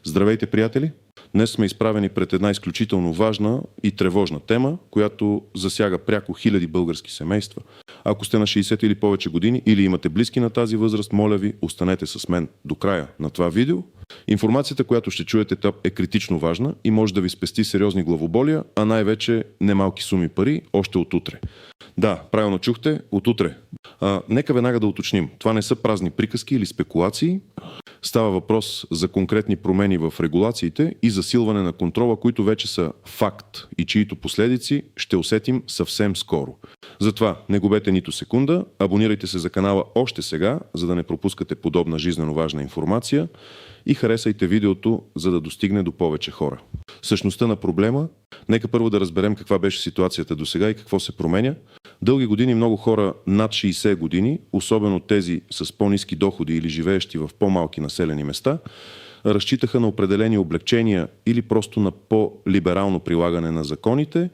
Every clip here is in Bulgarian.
Здравейте, приятели! Днес сме изправени пред една изключително важна и тревожна тема, която засяга пряко хиляди български семейства. Ако сте на 60 или повече години или имате близки на тази възраст, моля ви, останете с мен до края на това видео. Информацията, която ще чуете там, е критично важна и може да ви спести сериозни главоболия, а най-вече немалки суми пари още от утре. Да, правилно чухте, от утре. Нека веднага да уточним. Това не са празни приказки или спекулации. Става въпрос за конкретни промени в регулациите и засилване на контрола, които вече са факт и чието последици ще усетим съвсем скоро. Затова не губете нито секунда, абонирайте се за канала още сега, за да не пропускате подобна жизнено важна информация и харесайте видеото, за да достигне до повече хора. Същността на проблема, нека първо да разберем каква беше ситуацията досега и какво се променя. Дълги години много хора над 60 години, особено тези с по-ниски доходи или живеещи в по-малки населени места, разчитаха на определени облегчения или просто на по-либерално прилагане на законите.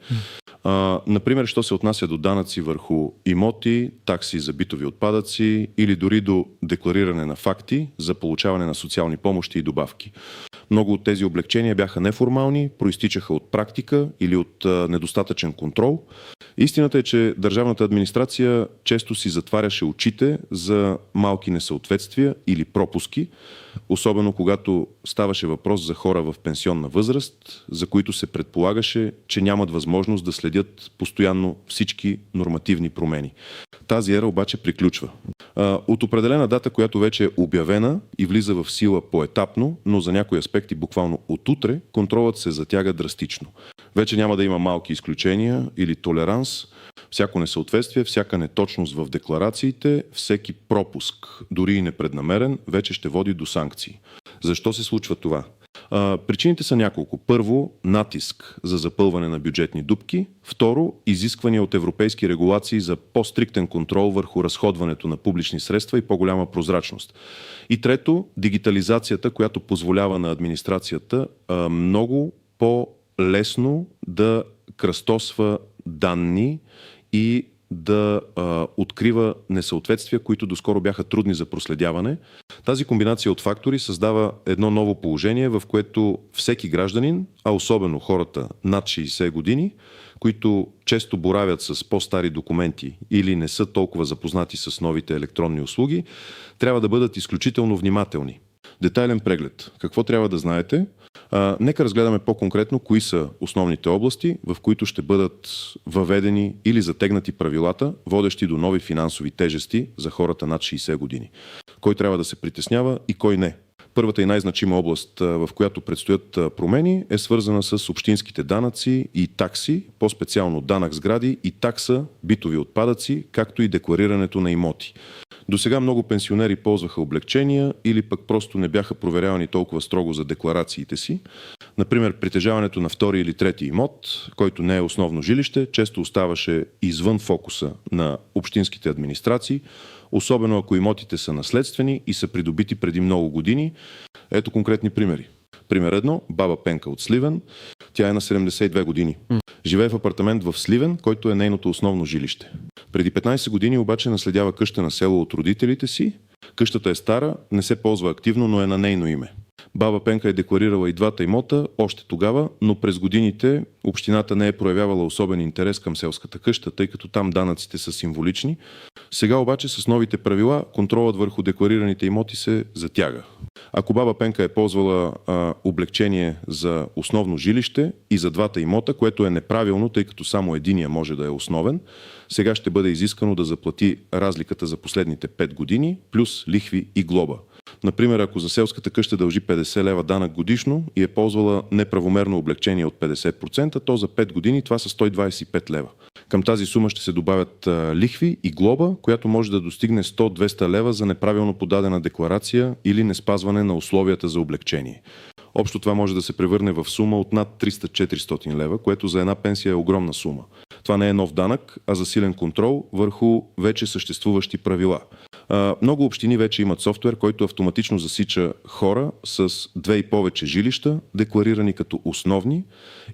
Например, що се отнася до данъци върху имоти, такси за битови отпадъци или дори до деклариране на факти за получаване на социални помощи и добавки. Много от тези облегчения бяха неформални, проистичаха от практика или от недостатъчен контрол. Истината е, че държавната администрация често си затваряше очите за малки несъответствия или пропуски, особено когато ставаше въпрос за хора в пенсионна възраст, за които се предполагаше, че нямат възможност да следят постоянно всички нормативни промени. Тази ера обаче приключва. От определена дата, която вече е обявена и влиза в сила поетапно, но за някои аспекти буквално от утре, контролът се затяга драстично. Вече няма да има малки изключения или толеранс. Всяко несъответствие, всяка неточност в декларациите, всеки пропуск, дори и непреднамерен, вече ще води до санкции. Защо се случва това? Причините са няколко. Първо, натиск за запълване на бюджетни дупки. Второ, изисквания от европейски регулации за по-стриктен контрол върху разходването на публични средства и по-голяма прозрачност. И трето, дигитализацията, която позволява на администрацията много по-лесно да кръстосва данни и да открива несъответствия, които доскоро бяха трудни за проследяване. Тази комбинация от фактори създава едно ново положение, в което всеки гражданин, а особено хората над 60 години, които често боравят с по-стари документи или не са толкова запознати с новите електронни услуги, трябва да бъдат изключително внимателни. Детайлен преглед. Какво трябва да знаете? Нека разгледаме по-конкретно кои са основните области, в които ще бъдат въведени или затегнати правилата, водещи до нови финансови тежести за хората над 60 години. Кой трябва да се притеснява и кой не? Първата и най-значима област, в която предстоят промени, е свързана с общинските данъци и такси, по-специално данък сгради и такса битови отпадъци, както и декларирането на имоти. Досега много пенсионери ползваха облегчения или пък просто не бяха проверявани толкова строго за декларациите си. Например, притежаването на втори или трети имот, който не е основно жилище, често оставаше извън фокуса на общинските администрации, особено ако имотите са наследствени и са придобити преди много години. Ето конкретни примери. Пример едно, баба Пенка от Сливен. Тя е на 72 години. Живее в апартамент в Сливен, който е нейното основно жилище. Преди 15 години обаче наследява къща на село от родителите си. Къщата е стара, не се ползва активно, но е на нейно име. Баба Пенка е декларирала и двата имота още тогава, но през годините общината не е проявявала особен интерес към селската къща, тъй като там данъците са символични. Сега обаче с новите правила контролът върху декларираните имоти се затяга. Ако баба Пенка е ползвала облегчение за основно жилище и за двата имота, което е неправилно, тъй като само единия може да е основен, сега ще бъде изискано да заплати разликата за последните 5 години, плюс лихви и глоба. Например, ако за селската къща дължи 50 лева данък годишно и е ползвала неправомерно облегчение от 50%, то за 5 години това са 125 лева. Към тази сума ще се добавят лихви и глоба, която може да достигне 100-200 лева за неправилно подадена декларация или неспазване на условията за облегчение. Общо това може да се превърне в сума от над 300-400 лева, което за една пенсия е огромна сума. Това не е нов данък, а засилен контрол върху вече съществуващи правила. Много общини вече имат софтуер, който автоматично засича хора с 2 и повече жилища, декларирани като основни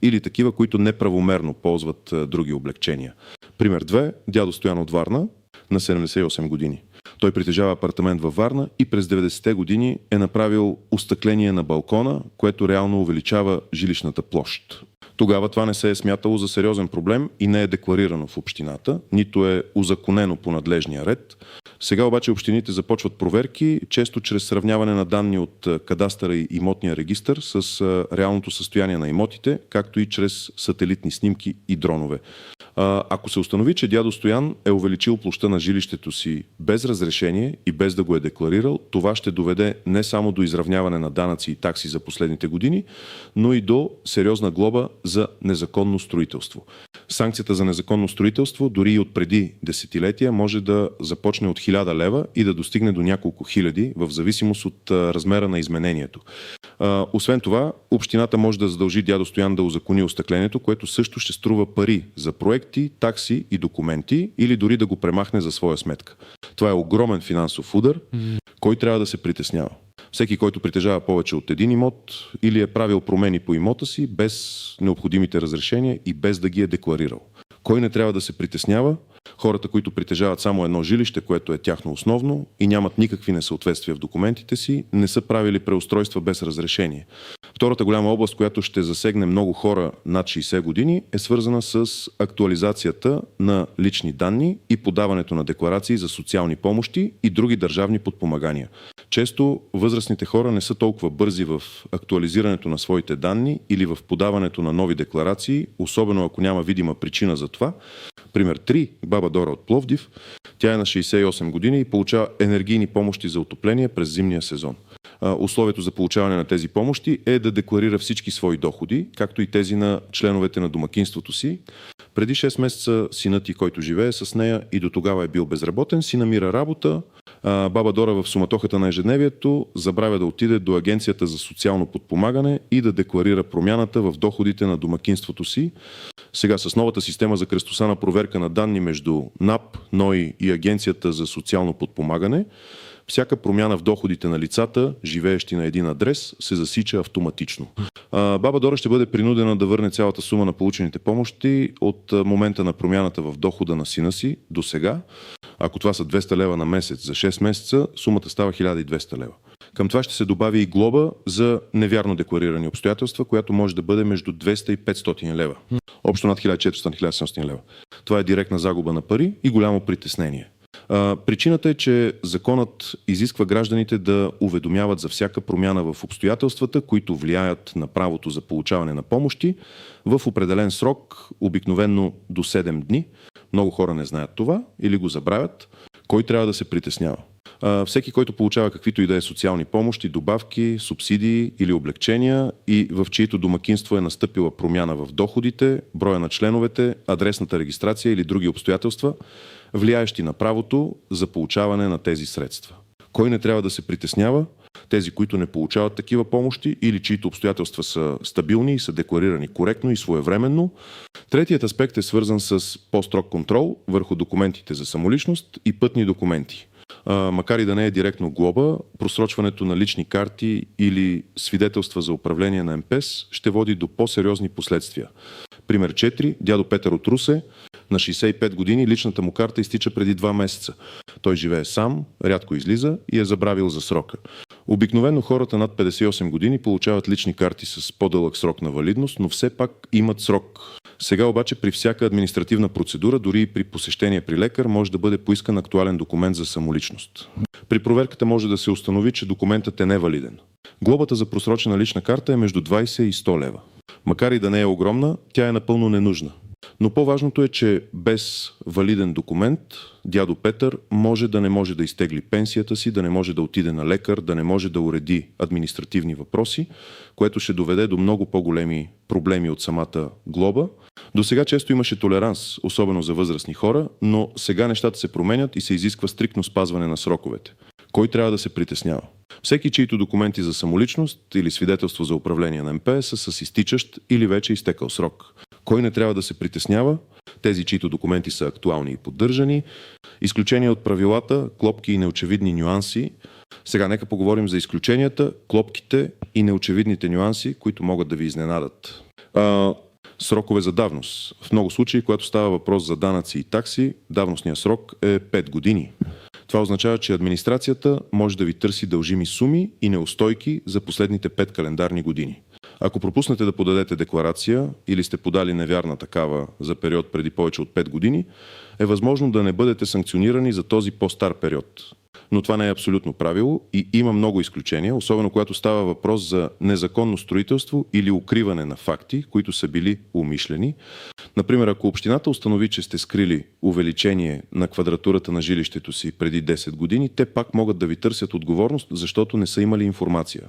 или такива, които неправомерно ползват други облегчения. Пример 2. Дядо Стоян от Варна на 78 години. Той притежава апартамент във Варна и през 90-те години е направил остъкление на балкона, което реално увеличава жилищната площ. Тогава това не се е смятало за сериозен проблем и не е декларирано в общината, нито е узаконено по надлежния ред. Сега обаче общините започват проверки, често чрез сравняване на данни от кадастъра и имотния регистър с реалното състояние на имотите, както и чрез сателитни снимки и дронове. Ако се установи, че дядо Стоян е увеличил площта на жилището си без разрешение и без да го е декларирал, това ще доведе не само до изравняване на данъци и такси за последните години, но и до сериозна глоба за незаконно строителство. Санкцията за незаконно строителство дори и от преди десетилетия може да започне от 1000 лева и да достигне до няколко хиляди в зависимост от размера на изменението. Освен това, общината може да задължи дядо Стоян да узакони остъклението, което също ще струва пари за проекти, такси и документи или дори да го премахне за своя сметка. Това е огромен финансов удар, кой трябва да се притеснява. Всеки, който притежава повече от един имот или е правил промени по имота си без необходимите разрешения и без да ги е декларирал. Кой не трябва да се притеснява? Хората, които притежават само едно жилище, което е тяхно основно и нямат никакви несъответствия в документите си, не са правили преустройства без разрешение. Втората голяма област, която ще засегне много хора над 60 години, е свързана с актуализацията на лични данни и подаването на декларации за социални помощи и други държавни подпомагания. Често възрастните хора не са толкова бързи в актуализирането на своите данни или в подаването на нови декларации, особено ако няма видима причина за това. Пример 3. Баба Дора от Пловдив. Тя е на 68 години и получава енергийни помощи за отопление през зимния сезон. Условието за получаване на тези помощи е да декларира всички свои доходи, както и тези на членовете на домакинството си. Преди 6 месеца синът ѝ, който живее с нея и до тогава е бил безработен, си намира работа. Баба Дора в суматохата на ежедневието забравя да отиде до Агенцията за социално подпомагане и да декларира промяната в доходите на домакинството си. Сега с новата система за кръстосана проверка на данни между НАП, НОИ и Агенцията за социално подпомагане, всяка промяна в доходите на лицата, живеещи на един адрес, се засича автоматично. Баба Дора ще бъде принудена да върне цялата сума на получените помощи от момента на промяната в дохода на сина си до сега. Ако това са 200 лева на месец за 6 месеца, сумата става 1200 лева. Към това ще се добави и глоба за невярно декларирани обстоятелства, която може да бъде между 200 и 500 лева. Общо над 1400-1700 лева. Това е директна загуба на пари и голямо притеснение. Причината е, че законът изисква гражданите да уведомяват за всяка промяна в обстоятелствата, които влияят на правото за получаване на помощи в определен срок, обикновено до 7 дни. Много хора не знаят това или го забравят. Кой трябва да се притеснява? Всеки, който получава каквито и да е социални помощи, добавки, субсидии или облекчения и в чието домакинство е настъпила промяна в доходите, броя на членовете, адресната регистрация или други обстоятелства, влияещи на правото за получаване на тези средства. Кой не трябва да се притеснява? Тези, които не получават такива помощи или чието обстоятелства са стабилни и са декларирани коректно и своевременно. Третият аспект е свързан с по-строг контрол върху документите за самоличност и пътни документи. Макар и да не е директно глоба, просрочването на лични карти или свидетелства за управление на МПС ще води до по-сериозни последствия. Пример 4. Дядо Петър от Русе. На 65 години личната му карта изтича преди 2 месеца. Той живее сам, рядко излиза и е забравил за срока. Обикновено хората над 58 години получават лични карти с по-дълъг срок на валидност, но все пак имат срок. Сега обаче при всяка административна процедура, дори и при посещение при лекар, може да бъде поискан актуален документ за самоличност. При проверката може да се установи, че документът е невалиден. Глобата за просрочена лична карта е между 20 и 100 лева. Макар и да не е огромна, тя е напълно ненужна. Но по-важното е, че без валиден документ дядо Петър може да изтегли пенсията си, да не може да отиде на лекар, да не може да уреди административни въпроси, което ще доведе до много по-големи проблеми от самата глоба. До сега често имаше толеранс, особено за възрастни хора, но сега нещата се променят и се изисква стриктно спазване на сроковете. Кой трябва да се притеснява? Всеки, чието документи за самоличност или свидетелство за управление на МПС са с изтичащ или вече изтекал срок. Кой не трябва да се притеснява? Тези, чието документи са актуални и поддържани. Изключения от правилата, клопки и неочевидни нюанси. Сега нека поговорим за изключенията, клопките и неочевидните нюанси, които могат да ви изненадат. Срокове за давност. В много случаи, когато става въпрос за данъци и такси, давностният срок е 5 години. Това означава, че администрацията може да ви търси дължими суми и неустойки за последните 5 календарни години. Ако пропуснете да подадете декларация или сте подали невярна такава за период преди повече от 5 години, е възможно да не бъдете санкционирани за този по-стар период. Но това не е абсолютно правило и има много изключения, особено когато става въпрос за незаконно строителство или укриване на факти, които са били умишлени. Например, ако общината установи, че сте скрили увеличение на квадратурата на жилището си преди 10 години, те пак могат да ви търсят отговорност, защото не са имали информация.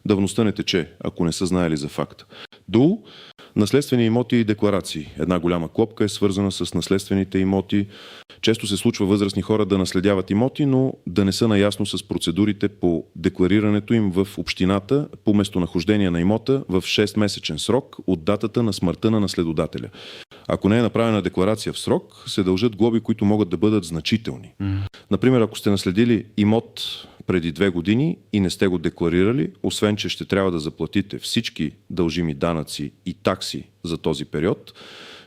Давността не тече, ако не са знаели за факта. Наследствени имоти и декларации. Една голяма клопка е свързана с наследствените имоти. Често се случва възрастни хора да наследяват имоти, но да не са наясно с процедурите по декларирането им в общината по местонахождение на имота в 6-месечен срок от датата на смъртта на наследодателя. Ако не е направена декларация в срок, се дължат глоби, които могат да бъдат значителни. Например, ако сте наследили имот преди 2 години и не сте го декларирали, освен че ще трябва да заплатите всички дължими данъци и такси за този период,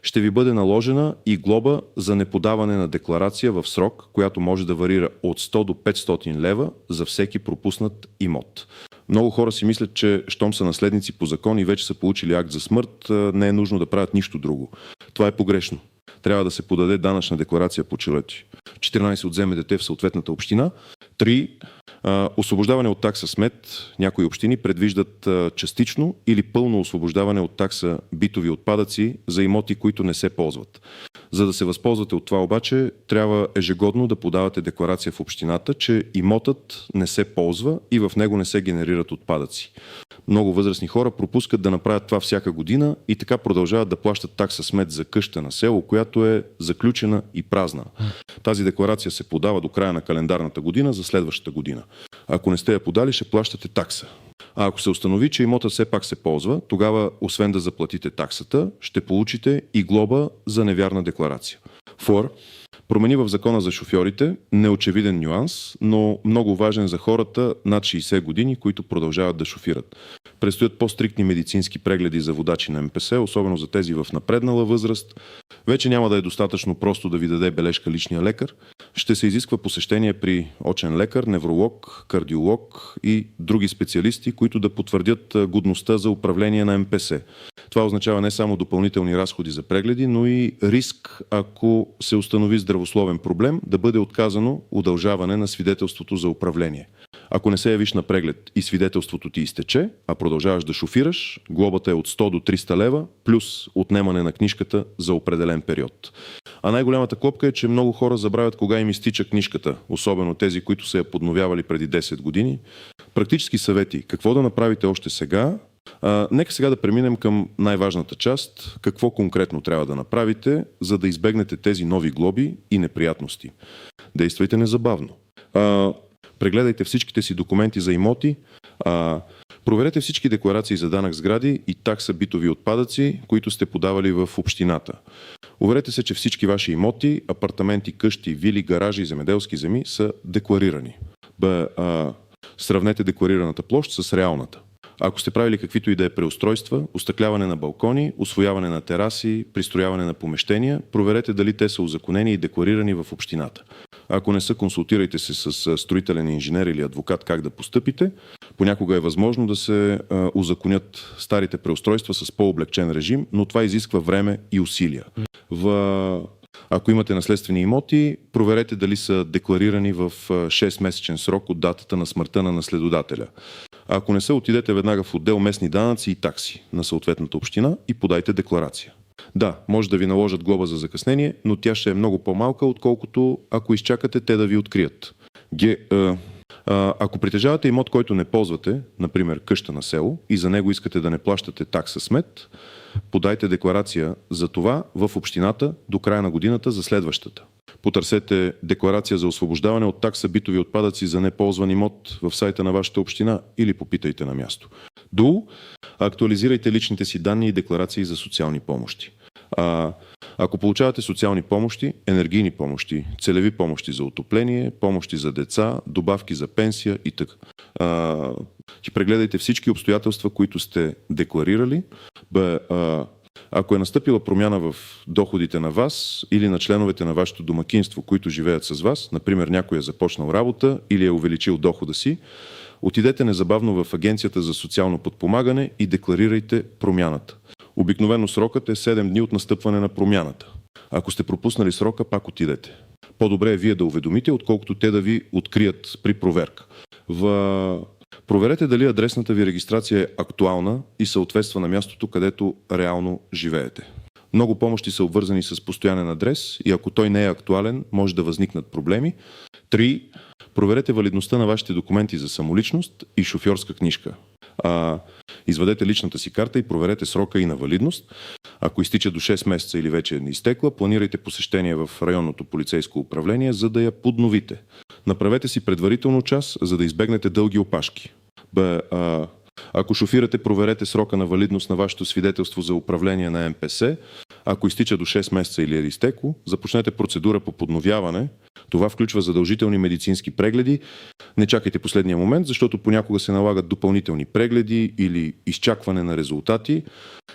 ще ви бъде наложена и глоба за неподаване на декларация в срок, която може да варира от 100 до 500 лева за всеки пропуснат имот. Много хора си мислят, че щом са наследници по закон и вече са получили акт за смърт, не е нужно да правят нищо друго. Това е погрешно. Трябва да се подаде данъчна декларация по челети. 14. Отземе дете в съответната община. 3. Освобождаване от такса смет. Някои общини предвиждат частично или пълно освобождаване от такса битови отпадъци за имоти, които не се ползват. За да се възползвате от това обаче, трябва ежегодно да подавате декларация в общината, че имотът не се ползва и в него не се генерират отпадъци. Много възрастни хора пропускат да направят това всяка година и така продължават да плащат такса смет за къща на село, която е заключена и празна. Тази декларация се подава до края на календарната година за следващата година. Ако не сте я подали, ще плащате такса. А ако се установи, че имотът все пак се ползва, тогава, освен да заплатите таксата, ще получите и глоба за невярна декларация. 4. Промени в закона за шофьорите, неочевиден нюанс, но много важен за хората над 60 години, които продължават да шофират. Предстоят по-стриктни медицински прегледи за водачи на МПС, особено за тези в напреднала възраст. Вече няма да е достатъчно просто да ви даде бележка личния лекар. Ще се изисква посещение при очен лекар, невролог, кардиолог и други специалисти, които да потвърдят годността за управление на МПС. Това означава не само допълнителни разходи за прегледи, но и риск, ако се установи здравословен проблем, да бъде отказано удължаване на свидетелството за управление. Ако не се явиш на преглед и свидетелството ти изтече, а продължаваш да шофираш, глобата е от 100 до 300 лева, плюс отнемане на книжката за определен период. А най-голямата клопка е, че много хора забравят кога им изтича книжката, особено тези, които са я подновявали преди 10 години. Практически съвети, какво да направите още сега. Нека сега да преминем към най-важната част. Какво конкретно трябва да направите, за да избегнете тези нови глоби и неприятности. Действайте незабавно. Прегледайте всичките си документи за имоти. Проверете всички декларации за данък сгради и такса битови отпадъци, които сте подавали в общината. Уверете се, че всички ваши имоти, апартаменти, къщи, вили, гаражи и земеделски земи са декларирани. Сравнете декларираната площ с реалната. Ако сте правили каквито и да е преустройства, остъкляване на балкони, усвояване на тераси, пристрояване на помещения, проверете дали те са узаконени и декларирани в общината. Ако не са, консултирайте се с строителен инженер или адвокат как да постъпите. Понякога е възможно да се узаконят старите преустройства с по-облегчен режим, но това изисква време и усилия. Ако имате наследствени имоти, проверете дали са декларирани в 6-месечен срок от датата на смъртта на наследодателя. Ако не са, отидете веднага в отдел местни данъци и такси на съответната община и подайте декларация. Да, може да ви наложат глоба за закъснение, но тя ще е много по-малка, отколкото ако изчакате те да ви открият. Ако притежавате имот, който не ползвате, например къща на село, и за него искате да не плащате такса смет, подайте декларация за това в общината до края на годината за следващата. Потърсете декларация за освобождаване от такса битови отпадъци за неползван имот в сайта на вашата община или попитайте на място. Актуализирайте личните си данни и декларации за социални помощи. Ако получавате социални помощи, енергийни помощи, целеви помощи за отопление, помощи за деца, добавки за пенсия и т.н. Прегледайте всички обстоятелства, които сте декларирали. Ако е настъпила промяна в доходите на вас или на членовете на вашето домакинство, които живеят с вас, например някой е започнал работа или е увеличил дохода си, отидете незабавно в Агенцията за социално подпомагане и декларирайте промяната. Обикновено срокът е 7 дни от настъпване на промяната. Ако сте пропуснали срока, пак отидете. По-добре е вие да уведомите, отколкото те да ви открият при проверка. Проверете дали адресната ви регистрация е актуална и съответства на мястото, където реално живеете. Много помощи са обвързани с постоянен адрес и ако той не е актуален, може да възникнат проблеми. 3. Проверете валидността на вашите документи за самоличност и шофьорска книжка. Извадете личната си карта и проверете срока и на валидност. Ако изтича до 6 месеца или вече е изтекла, планирайте посещение в районното полицейско управление, за да я подновите. Направете си предварително час, за да избегнете дълги опашки. Ако шофирате, проверете срока на валидност на вашето свидетелство за управление на МПС. Ако изтича до 6 месеца или е изтекло, започнете процедура по подновяване. Това включва задължителни медицински прегледи. Не чакайте последния момент, защото понякога се налагат допълнителни прегледи или изчакване на резултати.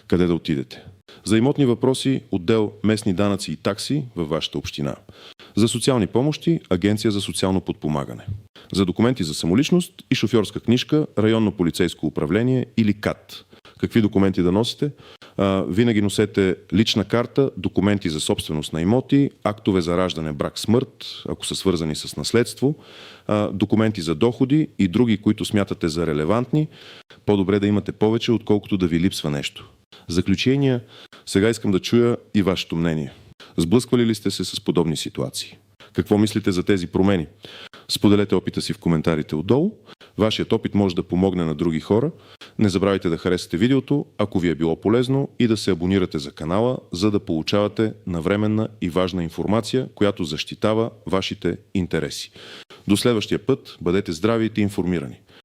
Къде да отидете? За имотни въпроси, отдел местни данъци и такси във вашата община. За социални помощи, Агенция за социално подпомагане. За документи за самоличност и шофьорска книжка, районно полицейско управление или КАТ. Какви документи да носите? Винаги носете лична карта, документи за собственост на имоти, актове за раждане, брак, смърт, ако са свързани с наследство, документи за доходи и други, които смятате за релевантни. По-добре да имате повече, отколкото да ви липсва нещо. Заключение, сега искам да чуя и вашето мнение. Сблъсквали ли сте се с подобни ситуации? Какво мислите за тези промени? Споделете опита си в коментарите отдолу. Вашият опит може да помогне на други хора. Не забравяйте да харесате видеото, ако ви е било полезно, и да се абонирате за канала, за да получавате навременна и важна информация, която защитава вашите интереси. До следващия път, бъдете здрави и информирани.